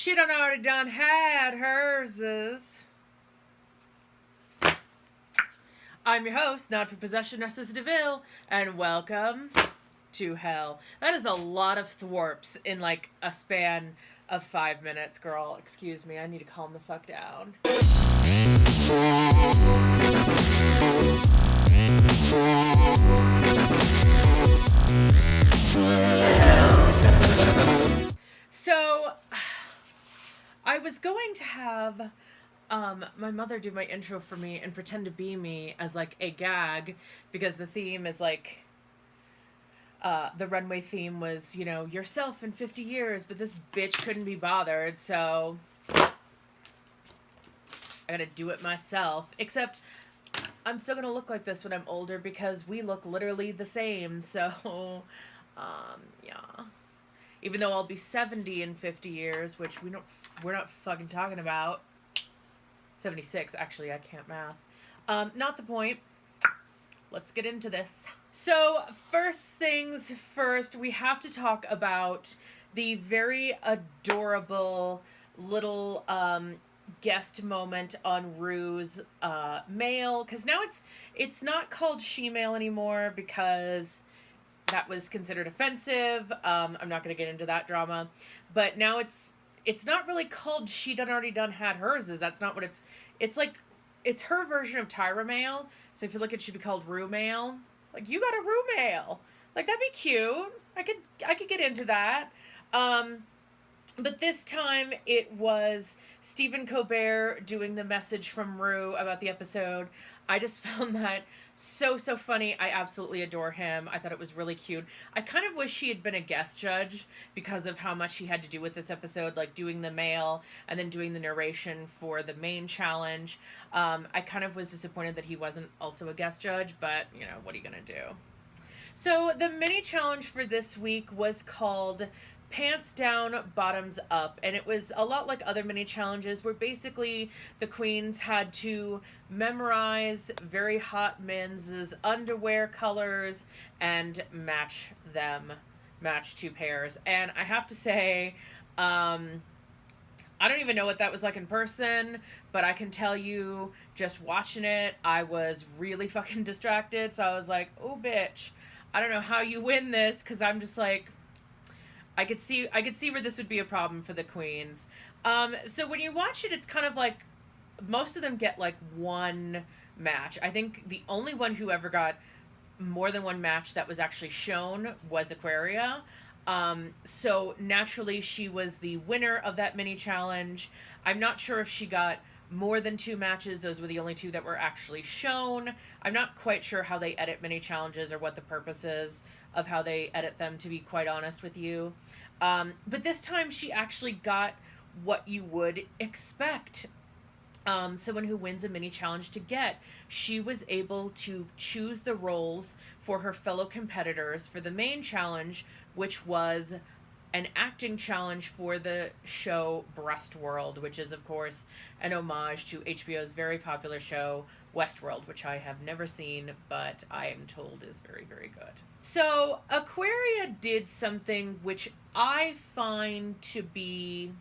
She done already done had herses. I'm your host, not for possession, Narcissa Deville, and welcome to hell. That is a lot of thwarps in like a span of 5 minutes, girl. Excuse me, I need to calm the fuck down. So, I was going to have my mother do my intro for me and pretend to be me as like a gag, because the theme is like, the runway theme was, you know, yourself in 50 years, but this bitch couldn't be bothered, so I gotta do it myself. Except, I'm still gonna look like this when I'm older because we look literally the same, so, yeah. Even though I'll be 70 in 50 years, which we're not fucking talking about. 76, actually, I can't math. Not the point. Let's get into this. So, first things first, we have to talk about the very adorable little guest moment on Ru's mail, because now it's not called she-mail anymore because that was considered offensive. I'm not going to get into that drama, but now it's not really called She Done Already Done Had Hers. That's not what it's like. It's her version of Tyra mail. So if you look, it should be called Ru mail. Like, you got a Ru mail. Like, that'd be cute. I could get into that. But this time it was Stephen Colbert doing the message from Ru about the episode. I just found that so funny. I absolutely adore him. I thought it was really cute. I kind of wish he had been a guest judge because of how much he had to do with this episode, like doing the mail and then doing the narration for the main challenge. I kind of was disappointed that he wasn't also a guest judge, but, you know, what are you gonna do? So the mini challenge for this week was called Pants Down, Bottoms Up, and it was a lot like other mini challenges where basically the queens had to memorize very hot men's underwear colors and match two pairs. And I have to say, I don't even know what that was like in person, but I can tell you, just watching it, I was really fucking distracted. So I was like, oh bitch, I don't know how you win this, because I'm just like, I could see where this would be a problem for the queens. So when you watch it, it's kind of like most of them get like one match. I think the only one who ever got more than one match that was actually shown was Aquaria. So naturally she was the winner of that mini challenge. I'm not sure if she got more than 2 matches. Those were the only 2 that were actually shown. I'm not quite sure how they edit mini challenges or what the purpose is of how they edit them, to be quite honest with you. But this time she actually got what you would expect someone who wins a mini challenge to get. She was able to choose the roles for her fellow competitors for the main challenge, which was an acting challenge for the show Breastworld, which is, of course, an homage to HBO's very popular show Westworld, which I have never seen, but I am told is very, very good. So Aquaria did something which I find to be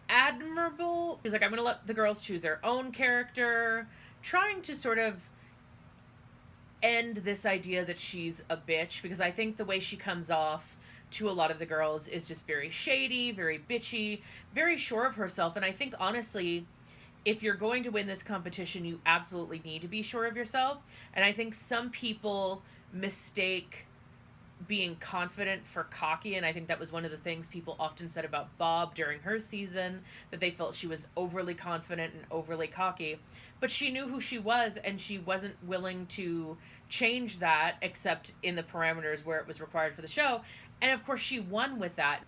admirable. She's like, I'm going to let the girls choose their own character, trying to sort of end this idea that she's a bitch, because I think the way she comes off to a lot of the girls is just very shady, very bitchy, very sure of herself. And I think, honestly, if you're going to win this competition, you absolutely need to be sure of yourself. And I think some people mistake being confident for cocky, and I think that was one of the things people often said about Bob during her season, that they felt she was overly confident and overly cocky. But she knew who she was, and she wasn't willing to change that except in the parameters where it was required for the show. And of course she won with that.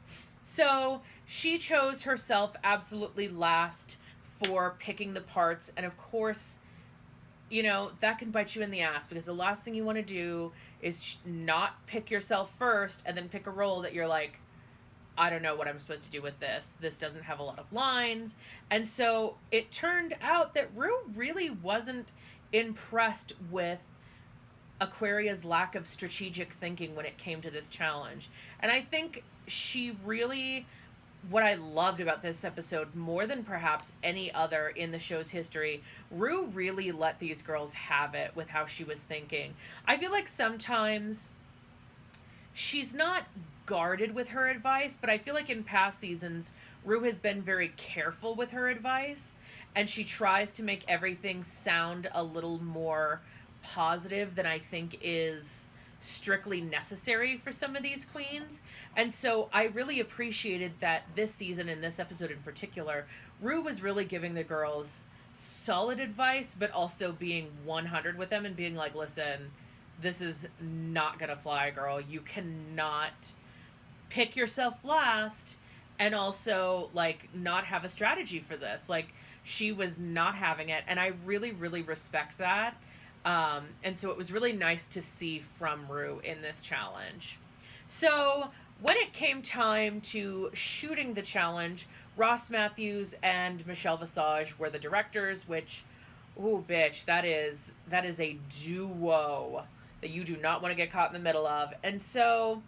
So she chose herself absolutely last for picking the parts, and of course, you know, that can bite you in the ass, because the last thing you want to do is not pick yourself first and then pick a role that you're like, I don't know what I'm supposed to do with this. This doesn't have a lot of lines. And so it turned out that Ru really wasn't impressed with Aquaria's lack of strategic thinking when it came to this challenge. And I think she really what I loved about this episode more than perhaps any other in the show's history, Rue really let these girls have it with how she was thinking. I feel like sometimes she's not guarded with her advice, but I feel like in past seasons, Rue has been very careful with her advice, and she tries to make everything sound a little more positive than I think is strictly necessary for some of these queens. And so I really appreciated that this season, in this episode in particular, Rue was really giving the girls solid advice, but also being 100 with them and being like, listen, this is not gonna fly, girl. You cannot pick yourself last and also like not have a strategy for this. Like, she was not having it, and I really, really respect that. And so it was really nice to see from Rue in this challenge. So when it came time to shooting the challenge, Ross Matthews and Michelle Visage were the directors, which, ooh, bitch, that is a duo that you do not want to get caught in the middle of. And so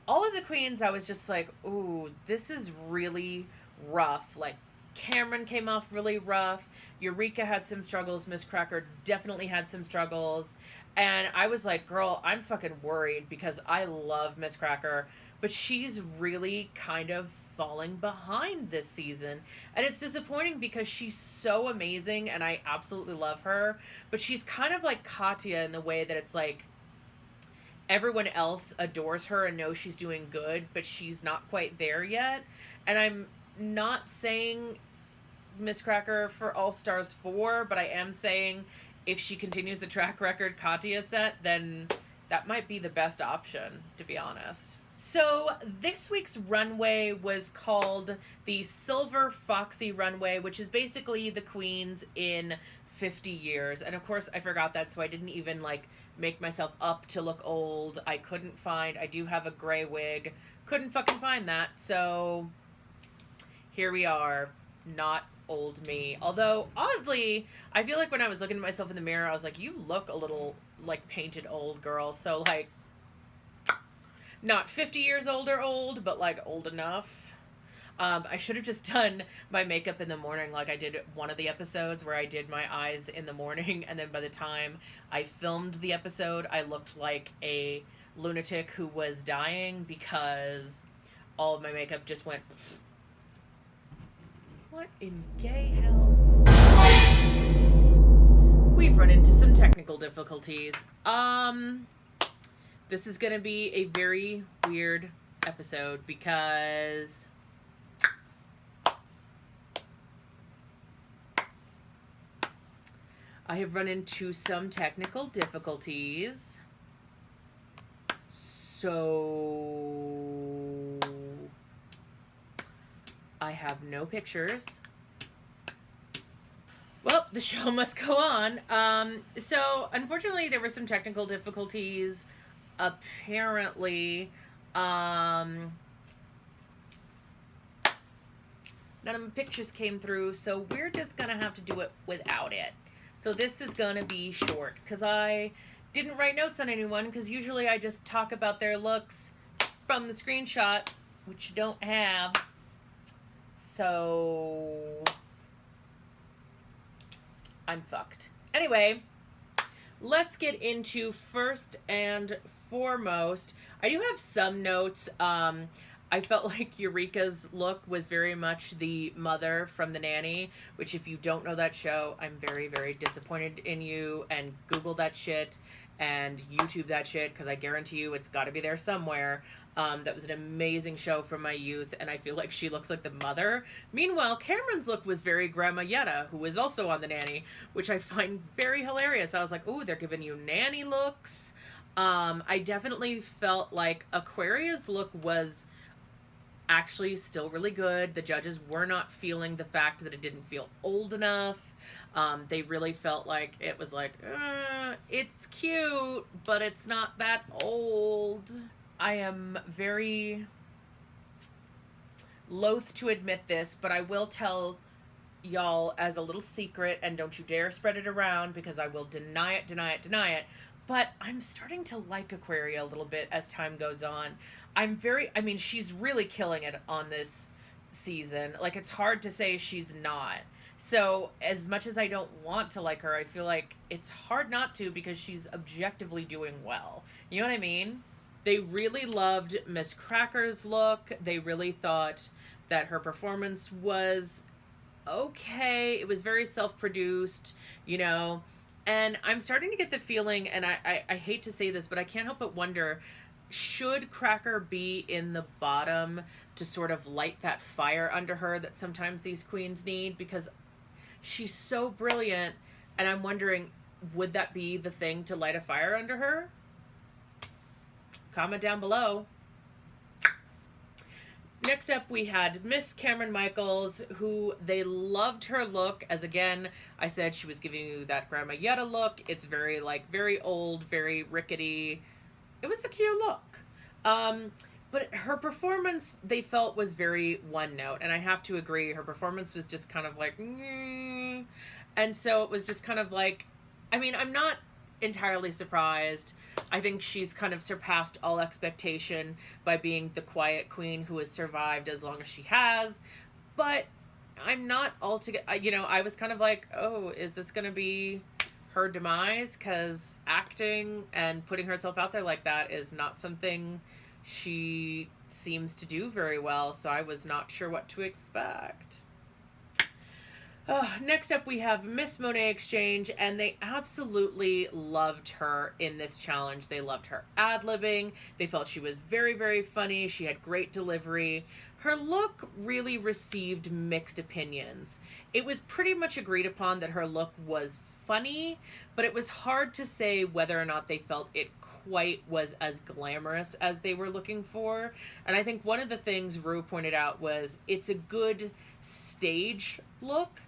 all of the queens, I was just like, ooh, this is really rough. Like, Cameron came off really rough. Eureka had some struggles. Miss Cracker definitely had some struggles. And I was like, girl, I'm fucking worried because I love Miss Cracker, but she's really kind of falling behind this season. And it's disappointing because she's so amazing and I absolutely love her. But she's kind of like Katya in the way that it's like everyone else adores her and knows she's doing good, but she's not quite there yet. And I'm not saying Miss Cracker for All Stars 4, but I am saying if she continues the track record Katya set, then that might be the best option, to be honest. So this week's runway was called the Silver Foxy runway, which is basically the queens in 50 years. And of course I forgot that, so I didn't even like make myself up to look old. I do have a gray wig. Couldn't fucking find that. So here we are, not old me. Although, oddly, I feel like when I was looking at myself in the mirror, I was like, you look a little, like, painted old, girl. So, like, not 50 years old, but, like, old enough. I should have just done my makeup in the morning like I did one of the episodes where I did my eyes in the morning, and then by the time I filmed the episode, I looked like a lunatic who was dying because all of my makeup just went... What in gay hell? We've run into some technical difficulties. This is gonna be a very weird episode because I have run into some technical difficulties. So I have no pictures. Well, the show must go on. So unfortunately there were some technical difficulties. Apparently, none of my pictures came through, so we're just gonna have to do it without it. So this is gonna be short because I didn't write notes on anyone, because usually I just talk about their looks from the screenshot, which you don't have. So I'm fucked. Anyway, let's get into first and foremost. I do have some notes. I felt like Eureka's look was very much the mother from The Nanny, which if you don't know that show, I'm very, very disappointed in you, and Google that shit and YouTube that shit, because I guarantee you it's got to be there somewhere. That was an amazing show from my youth, and I feel like she looks like the mother. Meanwhile, Cameron's look was very Grandma Yetta, who is also on The Nanny, which I find very hilarious. I was like, ooh, they're giving you nanny looks. I definitely felt like Aquaria's look was actually still really good. The judges were not feeling the fact that it didn't feel old enough. They really felt like it was like, it's cute, but it's not that old. I am very loath to admit this, but I will tell y'all as a little secret, and don't you dare spread it around because I will deny it. But I'm starting to like Aquaria a little bit as time goes on. I mean, she's really killing it on this season. Like, it's hard to say she's not. So as much as I don't want to like her, I feel like it's hard not to because she's objectively doing well. You know what I mean? They really loved Miss Cracker's look. They really thought that her performance was okay. It was very self-produced, you know. And I'm starting to get the feeling, and I hate to say this, but I can't help but wonder, should Cracker be in the bottom to sort of light that fire under her that sometimes these queens need? Because she's so brilliant, and I'm wondering, would that be the thing to light a fire under her? Comment down below. Next up, we had Miss Cameron Michaels, who they loved her look. As again, I said, she was giving you that Grandma Yetta look. It's very, like, very old, very rickety. It was a cute look. But her performance, they felt, was very one note. And I have to agree, her performance was just kind of like, mm. And so it was just kind of like, I mean, I'm not entirely surprised. I think she's kind of surpassed all expectation by being the quiet queen who has survived as long as she has. But I'm not altogether, you know, I was kind of like, oh, is this going to be her demise? Because acting and putting herself out there like that is not something she seems to do very well, so I was not sure what to expect. Next up, we have Miss Monet Exchange, and they absolutely loved her in this challenge. They loved her ad-libbing. They felt she was very, very funny. She had great delivery. Her look really received mixed opinions. It was pretty much agreed upon that her look was funny, but it was hard to say whether or not they felt it quite was as glamorous as they were looking for. And I think one of the things Ru pointed out was it's a good stage look.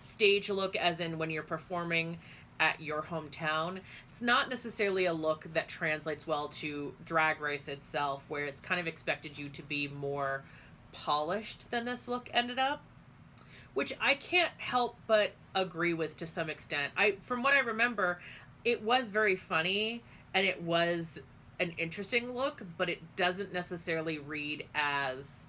Stage look as in when you're performing at your hometown. It's not necessarily a look that translates well to Drag Race itself, where it's kind of expected you to be more polished than this look ended up, which I can't help but agree with to some extent. From what I remember, it was very funny and it was an interesting look, but it doesn't necessarily read as,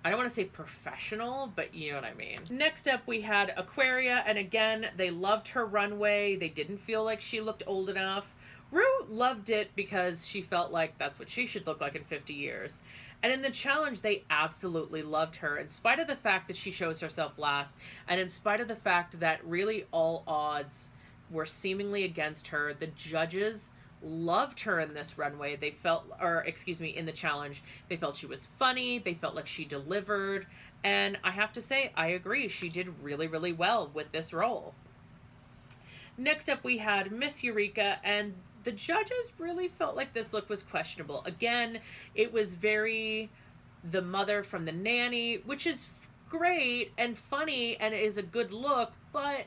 I don't want to say professional, but you know what I mean. Next up, we had Aquaria, and again, they loved her runway. They didn't feel like she looked old enough. Ru loved it because she felt like that's what she should look like in 50 years. And in the challenge, they absolutely loved her, in spite of the fact that she chose herself last, and in spite of the fact that really all odds were seemingly against her. The judges loved her in this runway. They felt, or excuse me, in the challenge, they felt she was funny. They felt like she delivered. And I have to say, I agree. She did really, really well with this role. Next up, we had Miss Eureka, and the judges really felt like this look was questionable. Again, it was very the mother from The Nanny, which is great and funny and is a good look, but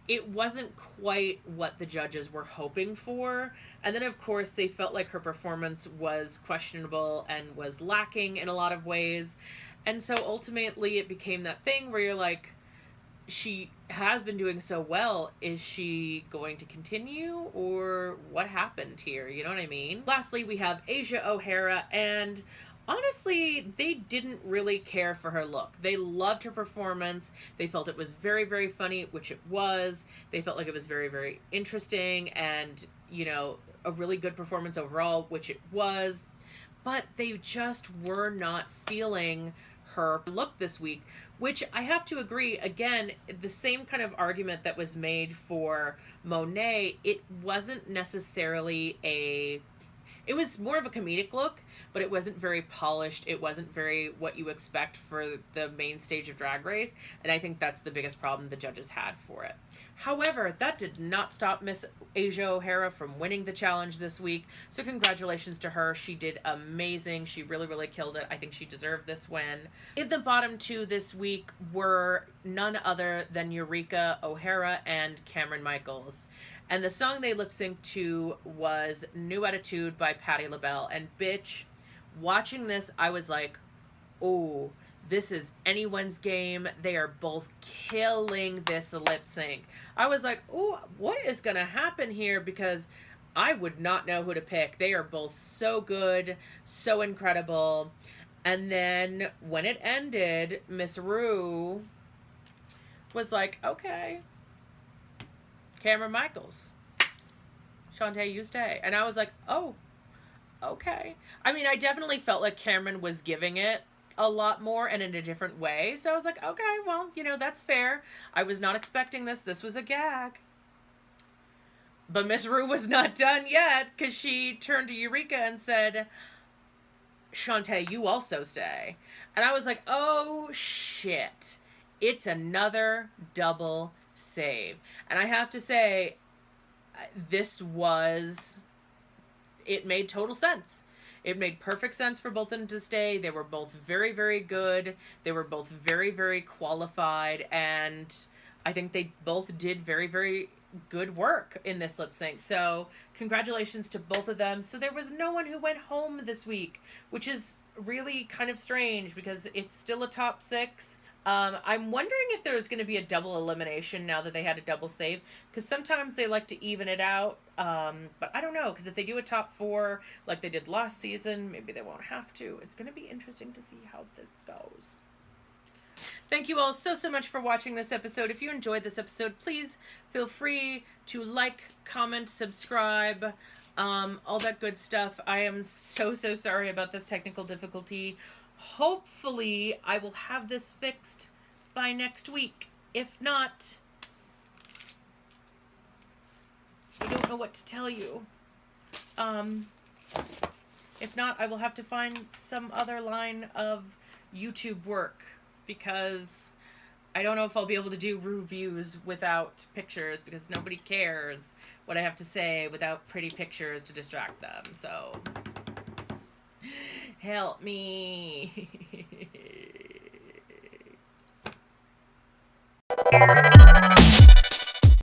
it wasn't quite what the judges were hoping for. And then, of course, they felt like her performance was questionable and was lacking in a lot of ways. And so ultimately it became that thing where you're like, she has been doing so well. Is she going to continue, or what happened here? You know what I mean? Lastly, we have Asia O'Hara, and honestly, they didn't really care for her look. They loved her performance. They felt it was very, very funny, which it was. They felt like it was very, very interesting and, you know, a really good performance overall, which it was. But they just were not feeling her look this week, which I have to agree, again, the same kind of argument that was made for Monet. It wasn't necessarily it was more of a comedic look, but it wasn't very polished. It wasn't very what you expect for the main stage of Drag Race, and I think that's the biggest problem the judges had for it. However, that did not stop Miss Asia O'Hara from winning the challenge this week, so congratulations to her. She did amazing. She really, really killed it. I think she deserved this win. In the bottom two this week were none other than Eureka O'Hara and Cameron Michaels. And the song they lip-synced to was New Attitude by Patti LaBelle. And bitch, watching this, I was like, oh, this is anyone's game. They are both killing this lip sync. I was like, oh, what is going to happen here? Because I would not know who to pick. They are both so good, so incredible. And then when it ended, Miss Ru was like, okay, Cameron Michaels, Shantae, you stay. And I was like, oh, okay. I mean, I definitely felt like Cameron was giving it a lot more and in a different way. So I was like, okay, well, you know, that's fair. I was not expecting this. This was a gag. But Miss Ru was not done yet, because she turned to Eureka and said, Shantae, you also stay. And I was like, oh shit. It's another double save. And I have to say, it made total sense. It made perfect sense for both of them to stay. They were both very, very good. They were both very, very qualified. And I think they both did very, very good work in this lip sync. So congratulations to both of them. So there was no one who went home this week, which is really kind of strange because it's still a top 6. I'm wondering if there's going to be a double elimination now that they had a double save, because sometimes they like to even it out. But I don't know, because if they do a top 4 like they did last season, maybe they won't have to. It's going to be interesting to see how this goes. Thank you all so much for watching this episode. If you enjoyed this episode, please feel free to like, comment, subscribe, all that good stuff. I am so sorry about this technical difficulty. Hopefully, I will have this fixed by next week. If not, I don't know what to tell you. If not, I will have to find some other line of YouTube work, because I don't know if I'll be able to do reviews without pictures, because nobody cares what I have to say without pretty pictures to distract them. So help me.